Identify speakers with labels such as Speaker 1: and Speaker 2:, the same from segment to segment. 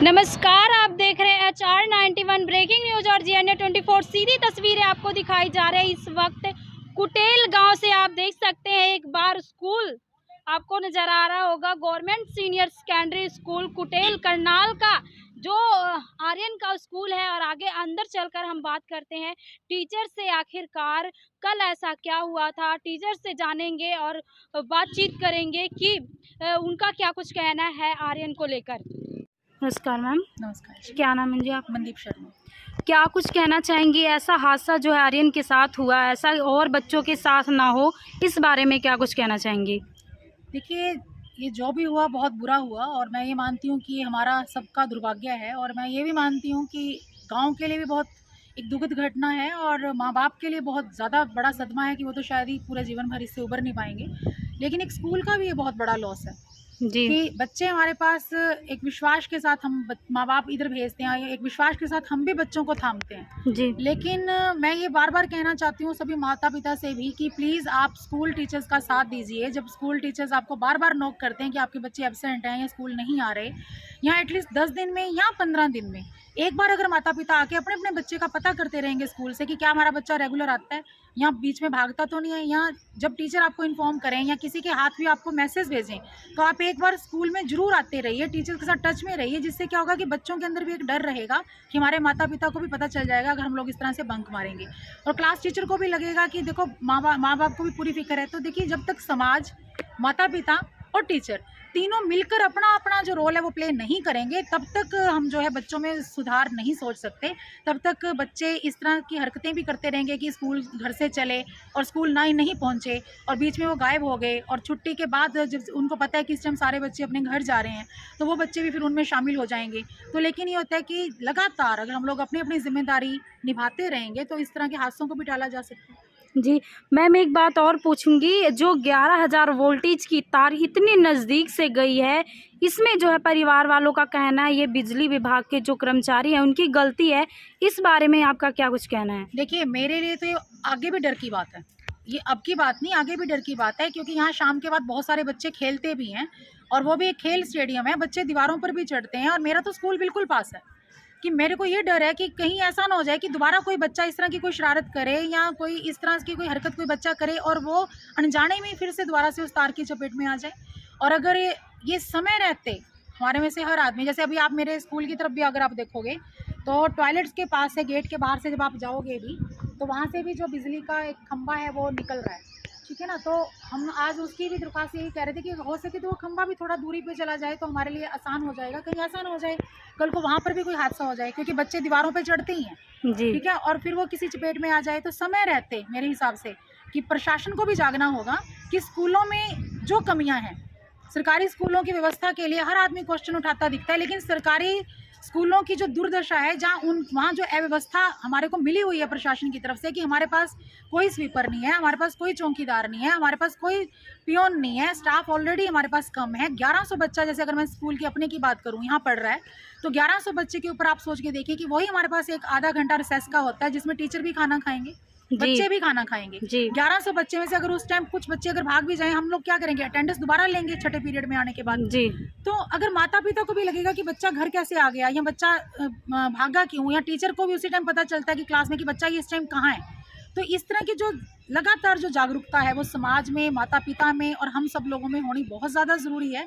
Speaker 1: नमस्कार, आप देख रहे हैं HR91 ब्रेकिंग न्यूज और GNA24 सीधी तस्वीरें आपको दिखाई जा रही है। इस वक्त कुटेल गांव से आप देख सकते हैं एक बार स्कूल आपको नजर आ रहा होगा। Government senior secondary school Kutel Karnal का जो आर्यन का स्कूल है। और आगे अंदर चलकर हम बात करते हैं टीचर से, आखिरकार कल ऐसा क्या हुआ था, टीचर से जानेंगे और बातचीत करेंगे कि उनका क्या कुछ कहना है आर्यन को लेकर। नमस्कार मैम।
Speaker 2: नमस्कार।
Speaker 1: क्या नाम है जी आप?
Speaker 2: मनदीप शर्मा।
Speaker 1: क्या कुछ कहना चाहेंगी, ऐसा हादसा जो है आर्यन के साथ हुआ, ऐसा और बच्चों के साथ ना हो, इस बारे में क्या कुछ कहना चाहेंगी?
Speaker 2: देखिए, ये जो भी हुआ बहुत बुरा हुआ और मैं ये मानती हूँ कि हमारा सबका दुर्भाग्य है। और मैं ये भी मानती हूँ कि गांव के लिए भी बहुत एक दुखद घटना है और माँ बाप के लिए बहुत ज़्यादा बड़ा सदमा है कि वो तो शायद ही पूरे जीवन भर इससे उबर नहीं पाएंगे। लेकिन एक स्कूल का भी ये बहुत बड़ा लॉस है
Speaker 1: जी।
Speaker 2: कि बच्चे हमारे पास एक विश्वास के साथ हम माँ बाप इधर भेजते हैं, एक विश्वास के साथ हम भी बच्चों को थामते हैं
Speaker 1: जी।
Speaker 2: लेकिन मैं ये बार बार कहना चाहती हूँ सभी माता पिता से भी कि प्लीज़ आप स्कूल टीचर्स का साथ दीजिए। जब स्कूल टीचर्स आपको बार बार नोट करते हैं कि आपके बच्चे एब्सेंट हैं या स्कूल नहीं आ रहे, या एटलीस्ट 10 दिन में या 15 दिन में एक बार अगर माता पिता आके अपने अपने बच्चे का पता करते रहेंगे स्कूल से कि क्या हमारा बच्चा रेगुलर आता है या बीच में भागता तो नहीं है, या जब टीचर आपको इन्फॉर्म करें या किसी के हाथ भी आपको मैसेज भेजें, तो आप एक बार स्कूल में जरूर आते रहिए, टीचर के साथ टच में रहिए। जिससे क्या होगा कि बच्चों के अंदर भी एक डर रहेगा कि हमारे माता पिता को भी पता चल जाएगा अगर हम लोग इस तरह से बंक मारेंगे, और क्लास टीचर को भी लगेगा कि देखो माँ बाप को भी पूरी फिक्र है। तो देखिए, जब तक समाज, माता पिता और टीचर तीनों मिलकर अपना अपना जो रोल है वो प्ले नहीं करेंगे, तब तक हम जो है बच्चों में सुधार नहीं सोच सकते। तब तक बच्चे इस तरह की हरकतें भी करते रहेंगे कि स्कूल घर से चले और स्कूल नहीं पहुंचे और बीच में वो गायब हो गए, और छुट्टी के बाद जब उनको पता है कि इस टाइम सारे बच्चे अपने घर जा रहे हैं तो वो बच्चे भी फिर उनमें शामिल हो जाएंगे। तो लेकिन ये होता है कि लगातार अगर हम लोग अपनी अपनी जिम्मेदारी निभाते रहेंगे तो इस तरह के हादसों को भी टाला जा सकता है।
Speaker 1: जी मैम, एक बात और पूछूंगी, जो 11,000 वोल्टेज की तार इतनी नज़दीक से गई है, इसमें जो है परिवार वालों का कहना है ये बिजली विभाग के जो कर्मचारी हैं उनकी गलती है, इस बारे में आपका क्या कुछ कहना है?
Speaker 2: देखिए, मेरे लिए तो ये आगे भी डर की बात है, ये अब की बात नहीं, आगे भी डर की बात है, क्योंकि यहाँ शाम के बाद बहुत सारे बच्चे खेलते भी हैं और वो भी एक खेल स्टेडियम है, बच्चे दीवारों पर भी चढ़ते हैं और मेरा तो स्कूल बिल्कुल पास है। कि मेरे को ये डर है कि कहीं ऐसा ना हो जाए कि दोबारा कोई बच्चा इस तरह की कोई शरारत करे या कोई इस तरह की कोई हरकत कोई बच्चा करे और वो अनजाने में फिर से दोबारा से उस तार की चपेट में आ जाए। और अगर ये समय रहते हमारे में से हर आदमी, जैसे अभी आप मेरे स्कूल की तरफ भी अगर आप देखोगे तो टॉयलेट्स के पास से, गेट के बाहर से जब आप जाओगे भी तो वहाँ से भी जो बिजली का एक खंभा है वो निकल रहा है, ठीक है ना। तो हम आज उसकी भी दरख्वास्त यही कह रहे थे कि हो सके तो वो खंभा भी थोड़ा दूरी पे चला जाए तो हमारे लिए आसान हो जाएगा। कहीं ऐसा ना हो जाए कल को वहाँ पर भी कोई हादसा हो जाए, क्योंकि बच्चे दीवारों पे चढ़ते ही हैं, ठीक है, और फिर वो किसी चपेट में आ जाए। तो समय रहते मेरे हिसाब से कि प्रशासन को भी जागना होगा कि स्कूलों में जो कमियाँ हैं, सरकारी स्कूलों की व्यवस्था के लिए हर आदमी क्वेश्चन उठाता दिखता है, लेकिन सरकारी स्कूलों की जो दुर्दशा है, जहाँ वहाँ जो अव्यवस्था हमारे को मिली हुई है प्रशासन की तरफ से कि हमारे पास कोई स्वीपर नहीं है, हमारे पास कोई चौकीदार नहीं है, हमारे पास कोई पियोन नहीं है, स्टाफ ऑलरेडी हमारे पास कम है। 1100 बच्चा, जैसे अगर मैं स्कूल की अपने की बात करूँ, यहाँ पढ़ रहा है तो 1100 बच्चे के ऊपर आप सोच के देखिए कि वही हमारे पास एक आधा घंटा रिसेस का होता है जिसमें टीचर भी खाना खाएंगे, बच्चे भी खाना खाएंगे। 1100 बच्चे में से अगर उस टाइम कुछ बच्चे अगर भाग भी जाएं, हम लोग क्या करेंगे? अटेंडेंस दोबारा लेंगे छठे पीरियड में आने के बाद। जी। तो अगर माता पिता को भी लगेगा कि बच्चा घर कैसे आ गया या बच्चा भागा क्यों, या टीचर को भी उसी टाइम पता चलता है कि क्लास में कि बच्चा ये इस टाइम कहाँ है, तो इस तरह की जो लगातार जो जागरूकता है वो समाज में, माता पिता में और हम सब लोगों में होनी बहुत ज़्यादा ज़रूरी है।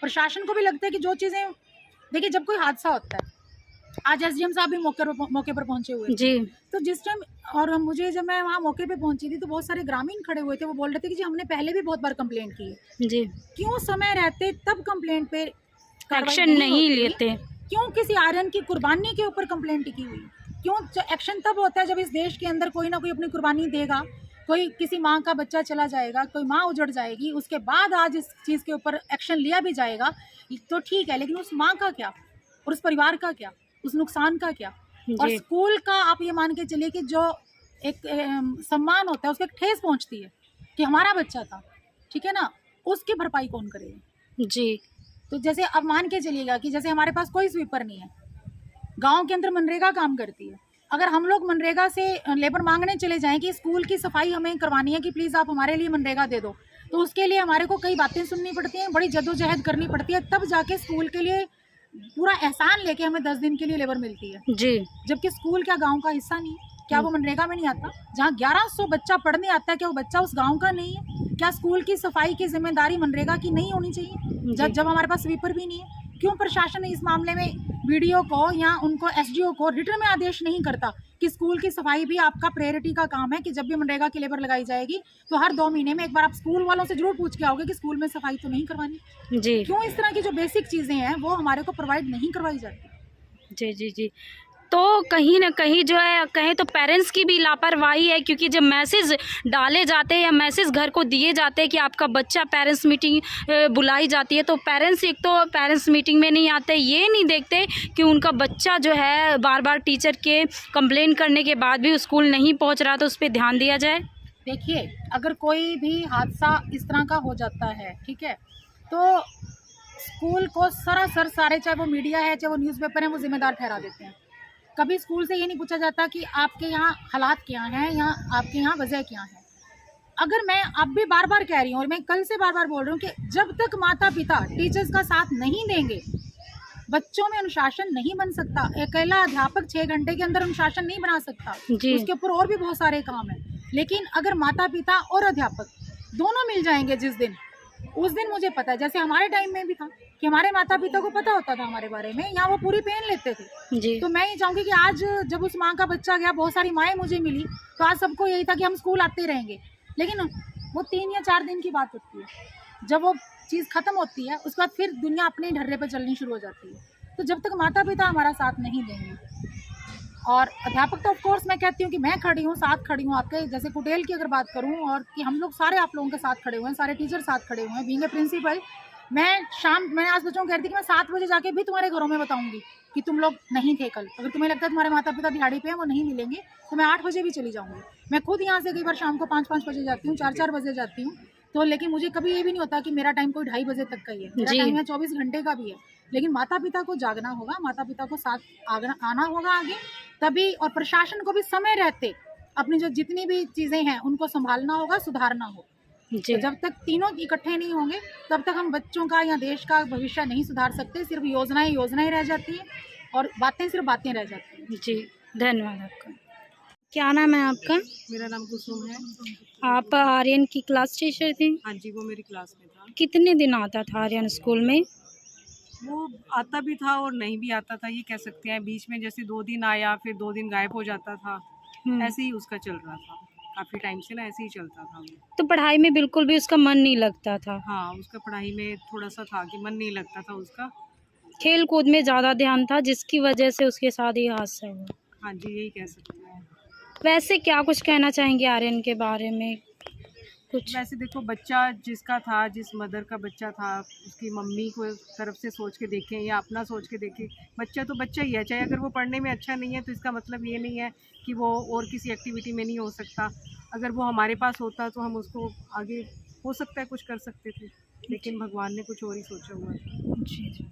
Speaker 2: प्रशासन को भी लगता है कि जो चीज़ें, देखिए जब कोई हादसा होता है, आज SDM साहब भी मौके पर पहुंचे हुए जी, तो जिस टाइम, और मुझे जब मैं वहाँ मौके पे पहुंची थी तो बहुत सारे ग्रामीण खड़े हुए थे, वो बोल रहे थे कि जी हमने पहले भी बहुत बार कंप्लेंट की है जी, क्यों समय रहते तब कंप्लेंट पे
Speaker 1: एक्शन नहीं लेते,
Speaker 2: क्यों किसी आर्यन की कुर्बानी के ऊपर कंप्लेंट की हुई, क्यों एक्शन तब होता है जब इस देश के अंदर कोई ना कोई अपनी कुर्बानी देगा, कोई किसी माँ का बच्चा चला जाएगा, कोई माँ उजड़ जाएगी, उसके बाद आज इस चीज़ के ऊपर एक्शन लिया भी जाएगा तो ठीक है, लेकिन उस माँ का क्या और उस परिवार का क्या, उस नुकसान का क्या। और स्कूल का आप ये मान के चलिए कि जो एक सम्मान होता है उसको एक ठेस पहुंचती है कि हमारा बच्चा था, ठीक है ना, उसकी भरपाई कौन करेगा जी। तो जैसे अब मान के चलिएगा कि जैसे हमारे पास कोई स्वीपर नहीं है, गांव के अंदर मनरेगा काम करती है, अगर हम लोग मनरेगा से लेबर मांगने चले जाएं कि स्कूल की सफाई हमें करवानी है कि प्लीज़ आप हमारे लिए मनरेगा दे दो, तो उसके लिए हमारे को कई बातें सुननी पड़ती हैं, बड़ी जद्दोजहद करनी पड़ती है, तब जाके स्कूल के लिए पूरा एहसान लेके हमें 10 दिन के लिए लेबर मिलती है,
Speaker 1: जी
Speaker 2: जबकि स्कूल क्या गांव का हिस्सा नहीं है? क्या वो मनरेगा में नहीं आता? जहाँ 1100 बच्चा पढ़ने आता है, क्या वो बच्चा उस गांव का नहीं है? क्या स्कूल की सफाई की जिम्मेदारी मनरेगा की नहीं होनी चाहिए? जब हमारे पास स्वीपर भी नहीं है, क्यों प्रशासन इस मामले में बीडीओ को या उनको एसडीओ को रिटर्न में आदेश नहीं करता कि स्कूल की सफाई भी आपका प्रायोरिटी का काम है, कि जब भी मनरेगा की लेबर लगाई जाएगी तो हर 2 महीने में एक बार आप स्कूल वालों से जरूर पूछ के आओगे कि स्कूल में सफाई तो नहीं करवानी?
Speaker 1: जी
Speaker 2: क्यों इस तरह की जो बेसिक चीजें हैं वो हमारे को प्रोवाइड नहीं करवाई जाती?
Speaker 1: जी जी जी। तो कहीं ना कहीं जो है, कहें तो पेरेंट्स की भी लापरवाही है, क्योंकि जब मैसेज डाले जाते हैं या मैसेज घर को दिए जाते हैं कि आपका बच्चा, पेरेंट्स मीटिंग बुलाई जाती है, तो पेरेंट्स एक तो पेरेंट्स मीटिंग में नहीं आते, ये नहीं देखते कि उनका बच्चा जो है बार बार टीचर के कंप्लेन करने के बाद भी स्कूल नहीं पहुंच रहा, तो उस पर ध्यान दिया जाए।
Speaker 2: देखिए, अगर कोई भी हादसा इस तरह का हो जाता है, ठीक है, तो स्कूल को सरासर सारे, चाहे वो मीडिया है चाहे वो न्यूज़पेपर है, वो जिम्मेदार ठहरा देते हैं। कभी स्कूल से ये नहीं पूछा जाता कि आपके यहाँ हालात क्या हैं या आपके यहाँ वजह क्या है। अगर मैं अब भी बार बार कह रही हूँ और मैं कल से बार बार बोल रही हूँ कि जब तक माता पिता टीचर्स का साथ नहीं देंगे, बच्चों में अनुशासन नहीं बन सकता। अकेला अध्यापक 6 घंटे के अंदर अनुशासन नहीं बना सकता, उसके ऊपर और भी बहुत सारे काम हैं। लेकिन अगर माता पिता और अध्यापक दोनों मिल जाएंगे जिस दिन, उस दिन मुझे पता है, जैसे हमारे टाइम में भी था कि हमारे माता पिता को पता होता था हमारे बारे में, यहाँ वो पूरी पेन लेते थे
Speaker 1: जी।
Speaker 2: तो मैं ये चाहूँगी कि आज जब उस माँ का बच्चा गया, बहुत सारी माएँ मुझे मिली, तो आज सबको यही था कि हम स्कूल आते रहेंगे। लेकिन वो 3 या 4 दिन की बात होती है, जब वो चीज़ ख़त्म होती है उसके बाद फिर दुनिया अपने ढर्रे पर चलनी शुरू हो जाती है। तो जब तक माता पिता हमारा साथ नहीं देंगे, और अध्यापक तो ऑफ कोर्स मैं कहती हूँ कि मैं खड़ी हूँ, साथ खड़ी हूँ आपके, जैसे कुटेल की अगर बात करूँ, और कि हम लोग सारे आप लोगों के साथ खड़े हुए हैं, सारे टीचर साथ खड़े हुए हैं। बीइंग ए प्रिंसिपल, मैंने आज बच्चों को कहती थी कि मैं 7 बजे जाके भी तुम्हारे घरों में बताऊंगी कि तुम लोग नहीं थे कल। अगर तुम्हें लगता है तुम्हारे माता पिता दिहाड़ी पे हैं, वो नहीं मिलेंगे, तो मैं 8 बजे भी चली जाऊंगी। मैं खुद यहाँ से कई बार शाम को 5-5 बजे जाती हूँ, 4-4 बजे जाती हूँ। तो लेकिन मुझे कभी ये भी नहीं होता कि मेरा टाइम कोई 2:30 बजे तक का ही है, मेरा टाइम है 24 घंटे का भी है। लेकिन माता पिता को जागना होगा, माता पिता को साथ आना होगा आगे तभी, और प्रशासन को भी समय रहते अपनी जो जितनी भी चीज़ें हैं उनको संभालना होगा, सुधारना होगा। तो जब तक तीनों इकट्ठे नहीं होंगे तब तक हम बच्चों का या देश का भविष्य नहीं सुधार सकते। सिर्फ योजनाएं रह जाती हैं और बातें सिर्फ बातें रह जाती हैं।
Speaker 1: जी, धन्यवाद आपका। क्या नाम है आपका?
Speaker 3: मेरा नाम कुसुम है।
Speaker 1: आप आर्यन की क्लास टीचर थी?
Speaker 3: हाँ जी, वो मेरी क्लास में था।
Speaker 1: कितने दिन आता था आर्यन स्कूल में?
Speaker 3: वो आता भी था और नहीं भी आता था, ये कह सकते हैं। बीच में जैसे 2 दिन आया, फिर 2 दिन गायब हो जाता था, ऐसे ही उसका चल रहा था। काफ़ी टाइम से ना ऐसे ही चलता था वो।
Speaker 1: तो पढ़ाई में बिल्कुल भी उसका मन नहीं लगता था?
Speaker 3: हाँ, उसका पढ़ाई में थोड़ा सा था कि मन नहीं लगता था उसका।
Speaker 1: खेल कूद में ज़्यादा ध्यान था, जिसकी वजह से उसके साथ ये हादसा हुआ।
Speaker 3: हाँ जी, यही कह सकते हैं।
Speaker 1: वैसे क्या कुछ कहना चाहेंगे आर्यन के बारे में कुछ?
Speaker 3: वैसे देखो, बच्चा जिसका था, जिस मदर का बच्चा था, उसकी मम्मी को तरफ से सोच के देखें या अपना सोच के देखें। बच्चा तो बच्चा ही है, चाहे अगर वो पढ़ने में अच्छा नहीं है तो इसका मतलब ये नहीं है कि वो और किसी एक्टिविटी में नहीं हो सकता। अगर वो हमारे पास होता तो हम उसको आगे हो सकता है कुछ कर सकते थे, लेकिन भगवान ने कुछ और ही सोचा हुआ था।
Speaker 1: जी।